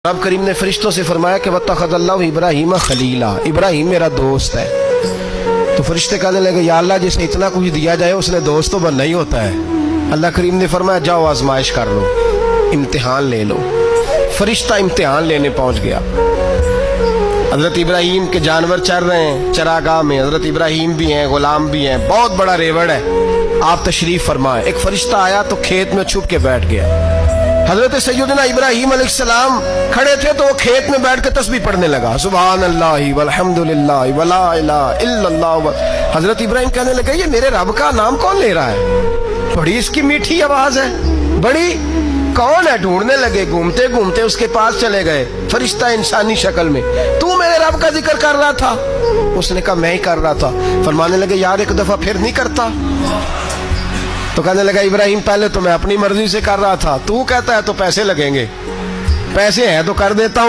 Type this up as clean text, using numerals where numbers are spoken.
रब करीम ने फरिश्तों से फरमाया कि वत्तखज़ल्लाहु इब्राहीम खलीला, इब्राहीम मेरा दोस्त है। तो फरिश्ते कहने लगे या अल्लाह जिसे इतना कुछ दिया जाए उसने दोस्त तो बनना ही होता है। अल्लाह करीम ने फरमाया जाओ आजमाइश कर लो, इम्तिहान ले लो। फरिश्ता इम्तिहान लेने पहुंच गया। हजरत इब्राहीम के जानवर चर रहे हैं चरागाह में, हजरत इब्राहीम भी हैं, गुलाम भी हैं, बहुत बड़ा रेवड़ है। आप तशरीफ फरमाए। एक फरिश्ता आया तो खेत में छुप के बैठ गया। हजरत सैयदना इब्राहीम अलैहिस्सलाम खड़े थे तो वो खेत में बैठ के तस्बीह पढ़ने लगा, सुभान अल्लाह वल्हम्दुलिल्लाह वला इलाहा इल्लल्लाह। हजरत इब्राहीम कहने लगे ये मेरे रब का नाम कौन ले रहा है, बड़ी इसकी मीठी आवाज है, बड़ी कौन है। ढूंढने लगे, घूमते घूमते उसके पास चले गए। फरिश्ता इंसानी शक्ल में, तू मेरे रब का जिक्र कर रहा था? उसने कहा मैं ही कर रहा था। फरमाने लगे यार एक दफा फिर नहीं करता? तो कहने लगा इब्राहीम पहले तो मैं अपनी मर्जी से कर रहा था, तू कहता है तो पैसे लगेंगे, पैसे हैं तो कर देता हूं।